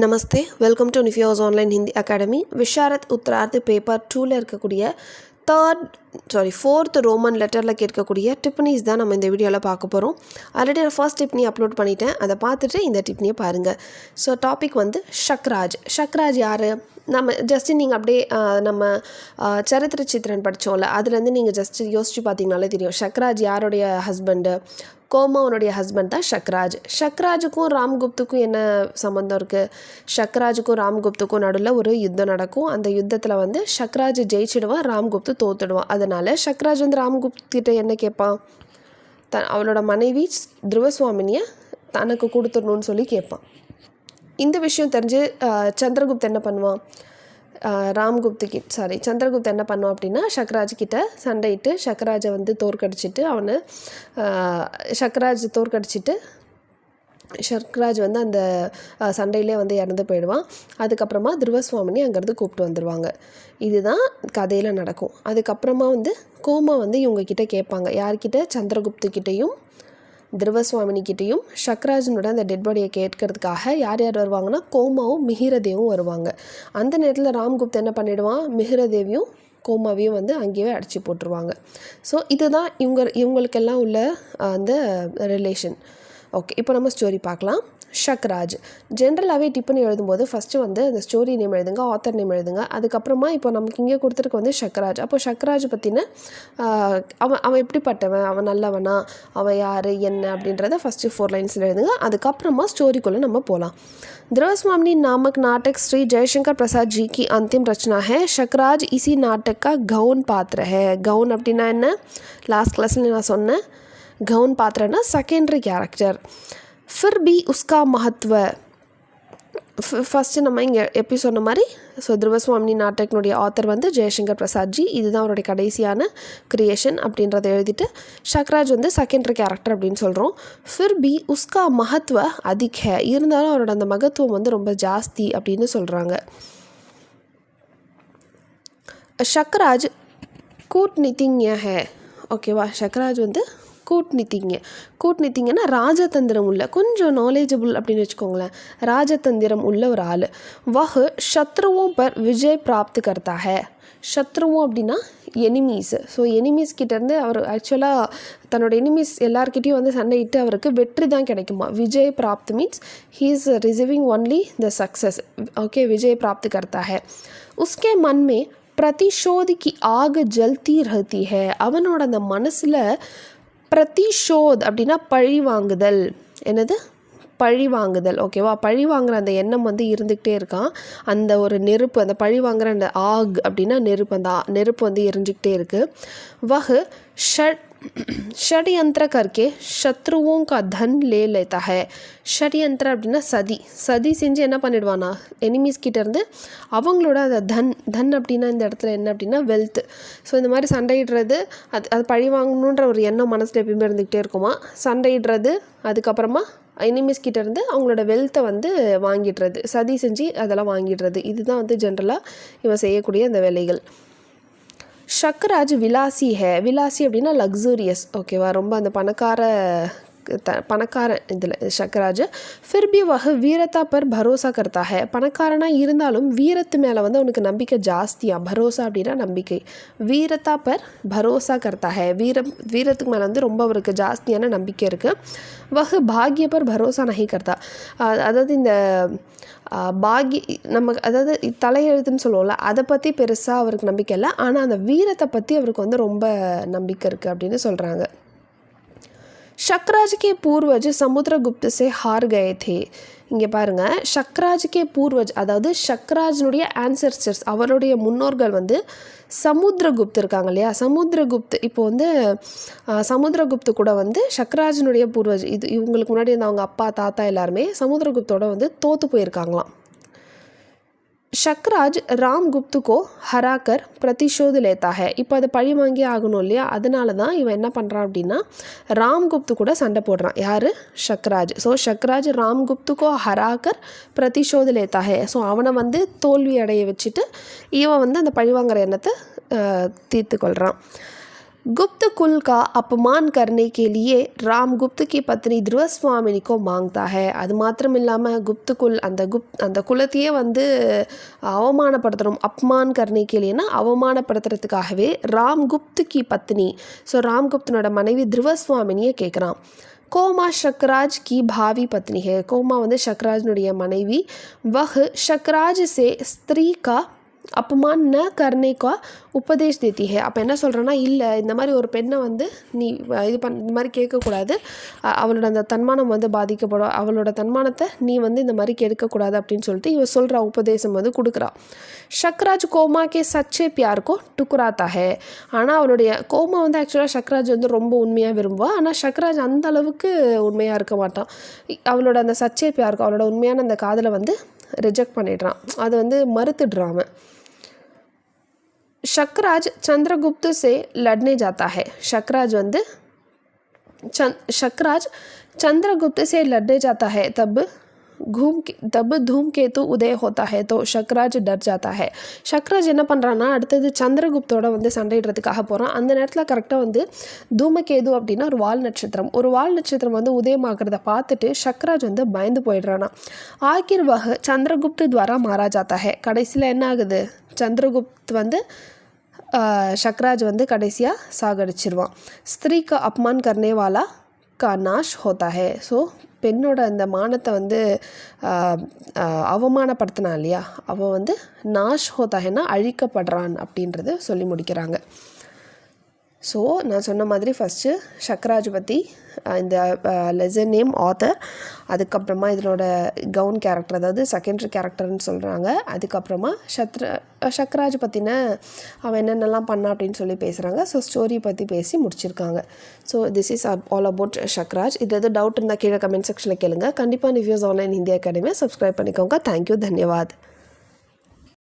Namaste, welcome to நிஃபியோஸ் online Hindi academy. Visharad Uttarardh paper 2ல் இருக்கக்கூடிய ஃபோர்த் ரோமன் லெட்டரில் கேட்கக்கூடிய டிப்னிஸ் தான் நம்ம இந்த வீடியோவில் பார்க்க போகிறோம். ஆல்ரெடி நான் ஃபர்ஸ்ட் டிப்னி அப்லோட் பண்ணிட்டேன், அதை பார்த்துட்டு இந்த டிப்னியை பாருங்கள். ஸோ டாபிக் வந்து ஷக்ராஜ். ஷக்ராஜ் யார்? நம்ம ஜஸ்ட்டு நீங்கள் அப்படியே நம்ம சரித்திர சித்திரன் படித்தோம்ல, அதுலேருந்து நீங்கள் ஜஸ்ட்டு யோசித்து பார்த்தீங்கனாலே தெரியும். ஷக்ராஜ் யாருடைய ஹஸ்பண்டு? கோமாவனுடைய ஹஸ்பண்ட் தான் ஷக்ராஜ். ஷக்ராஜுக்கும் ராம்குப்துக்கும் என்ன சம்மந்தம் இருக்குது? ஷக்ராஜுக்கும் ராம்குப்துக்கும் நடுவில் ஒரு யுத்தம் நடக்கும். அந்த யுத்தத்தில் வந்து ஷக்ராஜ் ஜெயிச்சிடுவான், ராம்குப்து தோத்துடுவான். அதனால் ஷக்ராஜ் வந்து ராம்குப்திட்ட என்ன கேட்பான்? அவளோட மனைவி துருவசுவாமினியை தனக்கு கொடுத்துடணுன்னு சொல்லி கேட்பான். இந்த விஷயம் தெரிஞ்சு சந்திரகுப்த் என்ன பண்ணுவான்? சந்திரகுப்த் என்ன பண்ணுவான் அப்படின்னா, ஷக்ராஜ் கிட்ட சண்டையிட்டு ஷக்ராஜை வந்து தோற்கடிச்சிட்டு ஷக்ராஜ் வந்து அந்த சண்டையிலே வந்து இறந்து போயிடுவான். அதுக்கப்புறமா துருவசுவாமினி அங்கேருந்து கூப்பிட்டு வந்துடுவாங்க. இதுதான் கதையில் நடக்கும். அதுக்கப்புறமா வந்து கோமா வந்து இவங்கக்கிட்ட கேட்பாங்க. யார்கிட்ட? சந்திரகுப்துக்கிட்டையும் துருவசுவாமினிக்கிட்டையும் ஷக்ராஜனோட அந்த டெட் பாடியை கேட்கறதுக்காக யார் வருவாங்கன்னா, கோமாவும் மிஹிரதேவும் வருவாங்க. அந்த நேரத்தில் ராம்குப்த் என்ன பண்ணிவிடுவான்? மிஹிரதேவியும் கோமாவையும் வந்து அங்கேயே அடித்து போட்டுருவாங்க. ஸோ இதுதான் இவங்களுக்கெல்லாம் உள்ள அந்த ரிலேஷன். ஓகே, இப்போ நம்ம ஸ்டோரி பார்க்கலாம். ஷக்ராஜ் ஜென்ரலாகவே டிப்புன்னு எழுதும்போது ஃபஸ்ட்டு வந்து அந்த ஸ்டோரி நேம் எழுதுங்க, ஆத்தர் நேம் எழுதுங்க. அதுக்கப்புறமா இப்போ நமக்கு இங்கே கொடுத்துருக்கு வந்து ஷக்ராஜ். அப்போ ஷக்ராஜ் பற்றின அவன் எப்படிப்பட்டவன், அவன் நல்லவனா, அவன் யார் என்ன அப்படின்றத ஃபஸ்ட்டு 4 லைன்ஸில் எழுதுங்க. அதுக்கப்புறமா ஸ்டோரிக்குள்ளே நம்ம போகலாம். ध्रुवस्वामिनी नामक नाटक श्री जयशंकर प्रसाद जी की अंतिम रचना है. शक्राज इसी नाटक का गौण पात्र है. गौण அப்படின்னா என்ன? லாஸ்ட் கிளாஸில் நான் சொன்னேன். गौण पात्रना सेकेंडरी कैरेक्टर. फिर भी उसका महत्व ஃபஸ்ட்டு நம்ம இங்கே எப்படி சொன்ன மாதிரி, ஸோ துருவசுவாமினி நாட்டக்னுடைய ஆத்தர் வந்து ஜெயசங்கர் பிரசாத் ஜி. இதுதான் அவருடைய கடைசியான கிரியேஷன் அப்படின்றத எழுதிட்டு ஷக்ராஜ் வந்து செகண்டரி கேரக்டர் அப்படின்னு சொல்கிறோம். ஃபிர் பி உஸ்கா மகத்துவ அதிக் ஹே. இருந்தாலும் அவரோட அந்த மகத்துவம் வந்து ரொம்ப ஜாஸ்தி அப்படின்னு சொல்கிறாங்க. ஷக்ராஜ் கூட்னிதிஞ ஹே. ஓகேவா? ஷக்ராஜ் வந்து கூட்னித்திங்கன்னா ராஜதந்திரம் உள்ள, கொஞ்சம் நாலேஜபிள் அப்படின்னு வச்சுக்கோங்களேன். ராஜதந்திரம் உள்ள ஒரு ஆள். வஹ் சத்ருவோं पर विजय प्राप्त करता है. சத்ருவும் அப்படின்னா எனிமீஸ். ஸோ எனிமீஸ் கிட்டேருந்து அவர் ஆக்சுவலாக தன்னோட எனிமீஸ் எல்லார்கிட்டையும் வந்து சண்டையிட்டு அவருக்கு வெற்றி தான் கிடைக்குமா. விஜய் பிராப்த் means he is receiving only the success. Okay, விஜய் பிராப்த் करता है. उसके मन में प्रतिशोध की आग जलती रहती है. அவனோட அந்த மனசில் பிரதிஷோத் அப்படின்னா பழி வாங்குதல். என்னது? பழி வாங்குதல். ஓகேவா? பழி வாங்குற அந்த எண்ணம் வந்து இருந்துக்கிட்டே இருக்கான். அந்த ஒரு நெருப்பு, அந்த பழி வாங்குற அந்த ஆக் அப்படின்னா நெருப்பு, அந்த நெருப்பு வந்து எரிஞ்சிக்கிட்டே இருக்குது. வஹ் षड्यंत्र करके शत्रुओं का धन ले लेता है. षड्यंत्र அப்படின்னா சதி செஞ்சு என்ன பண்ணிடுவானா, எனிமீஸ் கிட்டேருந்து அவங்களோட அந்த தன் அப்படின்னா இந்த இடத்துல என்ன அப்படின்னா வெல்த். ஸோ இந்த மாதிரி சண்டையிடுறது, அது பழி வாங்கணுன்ற ஒரு எண்ணம் மனசில் எப்பயுமே இருந்துக்கிட்டே இருக்குமா. சண்டையிடுறது, அதுக்கப்புறமா எனிமீஸ் கிட்டேருந்து அவங்களோட வெல்த்தை வந்து வாங்கிடுறது, சதி செஞ்சு அதெல்லாம் வாங்கிடுறது. இதுதான் வந்து ஜென்ரலாக இவன் செய்யக்கூடிய அந்த வேலைகள். ஷக்ராஜ் விலாசி ஹே. விலாசி அப்படின்னா லக்ஸூரியஸ். ஓகேவா? ரொம்ப அந்த பணக்காரன் இதில் ஷக்ராஜ். ஃபிர் பி வஹ் வீரத்தா பர் பரோசா கர்த்தா ஹே. பணக்காரனாக இருந்தாலும் வீரத்து மேலே வந்து அவனுக்கு நம்பிக்கை ஜாஸ்தியாக. பரோசா அப்படின்னா நம்பிக்கை. வீரத்தா பர் பரோசா கர்த்தா ஹே. வீரத்துக்கு மேலே வந்து ரொம்ப அவருக்கு ஜாஸ்தியான நம்பிக்கை இருக்குது. வஹ் பாக்ய பர் பரோசா நஹி கர்த்தா. அதாவது இந்த அதாவது தலையெழுத்துன்னு சொல்லுவோம்ல, அதை பற்றி பெருசாக அவருக்கு நம்பிக்கை இல்லை. ஆனால் அந்த வீரத்தை பற்றி அவருக்கு வந்து ரொம்ப நம்பிக்கை இருக்குது அப்படின்னு சொல்கிறாங்க. ஷக்ராஜ் கே பூர்வஜ் சமுத்திரகுப்த சே ஹார் கயே தே. இங்கே பாருங்கள், ஷக்ராஜ் கே பூர்வஜ் அதாவது ஷக்ராஜனுடைய ஆன்செஸ்டர்ஸ், அவருடைய முன்னோர்கள் வந்து சமுத்திரகுப்த் இருக்காங்க இல்லையா. சமுத்திரகுப்த் இப்போ வந்து சமுத்திரகுப்து கூட வந்து ஷக்ராஜனுடைய பூர்வஜ், இவங்களுக்கு முன்னாடி வந்து அவங்க அப்பா தாத்தா எல்லாருமே சமுத்திரகுப்தோட வந்து தோற்று போயிருக்காங்களாம். ஷக்ராஜ் ராம்குப்து கோ ஹராக்கர் பிரதிஷோத் லேத்தா ஹே. இப்போ அதை பழி வாங்கி ஆகணும் இல்லையா, அதனால தான் இவன் என்ன பண்ணுறான் அப்படின்னா ராம்குப்து கூட சண்டை போடுறான். யார்? ஷக்ராஜ். ஸோ ஷக்ராஜ் ராம்குப்து கோ ஹராக்கர் பிரதிஷோத் லேத்தா ஹே. ஸோ அவனை வந்து தோல்வி அடைய வச்சுட்டு இவன் வந்து அந்த பழி வாங்குற எண்ணத்தை தீர்த்து கொள்கிறான். गुप्त कुल का अपमान करने के लिए राम गुप्त की पत्नी ध्रुवस्वामिनी को मांगता है. அது மாத்திரம் இல்லாமல் குப்த அந்த குலத்தையே வந்து அவமானப்படுத்தணும். அப்மான் கர்னே கேலியனா அவமானப்படுத்துறதுக்காகவே ராம் குப்த் கி பத்னி, ஸோ ராம்குப்தனோட மனைவி ध्रुवस्वामिनिயை கேட்குறான். கோமா ஷக்ராஜ் की भावी पत्नी है. கோமா வந்து ஷக்ராஜ்னுடைய மனைவி. वह शक्राज से स्त्री का अपमान न करने का उपदेश देती है. அப்போ என்ன சொல்கிறேன்னா, இல்லை இந்த மாதிரி ஒரு பெண்ணை வந்து நீ இந்த மாதிரி கேட்கக்கூடாது, அவளோட அந்த தன்மானம் வந்து பாதிக்கப்படும், அவளோட தன்மானத்தை நீ வந்து இந்த மாதிரி கெடுக்கக்கூடாது அப்படின்னு சொல்லிட்டு இவ சொல்கிற உபதேசம் வந்து கொடுக்குறா. ஷக்ராஜ் கோமாக்கே சச்சே பியாருக்கோ டுக்குராத்தா ஹே. ஆனால் அவளுடைய கோமா வந்து ஆக்சுவலாக ஷக்ராஜ் வந்து ரொம்ப உண்மையாக விரும்புவாள். ஆனால் ஷக்ராஜ் அந்த அளவுக்கு உண்மையாக இருக்க மாட்டான். அவளோட அந்த சச்சே பியாருக்கோ, அவளோட உண்மையான அந்த காதலை வந்து ரிஜெக்ட் பண்ணிடுறான், அது வந்து மறுத்துடுறான். शक्राज चंद्रगुप्त से लड़ने जाता है. शक्राज चंद्रगुप्त से लड़ने जाता है. तब धूमकेतु उदय होता है तो शक्राज डर जाता है. शक्राज என்ன பண்ணுறான்னா, அடுத்தது சந்திரகுப்தோட வந்து சண்டையிடுறதுக்காக போகிறான். அந்த நேரத்தில் கரெக்டாக வந்து தூமகேது அப்படின்னா ஒரு வால் நட்சத்திரம் வந்து உதயமாகிறத பார்த்துட்டு शक्राज வந்து பயந்து போயிடுறானா. ஆகிர் வக சந்திரகுப்த் துவாரா மாரா ஜாத்தா है. கடைசியில் என்ன ஆகுது, சந்திரகுப்த் வந்து शक्राज வந்து கடைசியாக சாகடிச்சிருவான். ஸ்திரீ का अपमान करने वाला का नाश होता है. ஸோ பெண்ணோட அந்த மானத்தை வந்து அவமானப்படுத்தினா இல்லையா, அவன் வந்து நாஷ் ஹோதாஹேன்னா அழிக்கப்படுறான் அப்படின்றத சொல்லி முடிக்கிறாங்க. ஸோ நான் சொன்ன மாதிரி ஃபஸ்ட்டு ஷக்ராஜ் பற்றி இந்த லெசன் நேம் ஆத்தர், அதுக்கப்புறமா இதனோட கவுன் கேரக்டர், அதாவது செகண்டரி கேரக்டர்னு சொல்கிறாங்க. அதுக்கப்புறமா ஷக்ராஜ் பற்றின அவன் என்னென்னலாம் பண்ணான் அப்படின்னு சொல்லி பேசுகிறாங்க. ஸோ ஸ்டோரி பற்றி பேசி முடிச்சிருக்காங்க. So this is all about Shakraj. இது எது டவுட் இருந்தால் கீழே கமெண்ட் செக்ஷனில் கேளுங்க. கண்டிப்பாக நிவ்யூஸ் ஆன்லைன் ஹிந்தி அகாடமியை சப்ஸ்கிரைப் பண்ணிக்கோங்க. தேங்க்யூ, தன்யவாத்.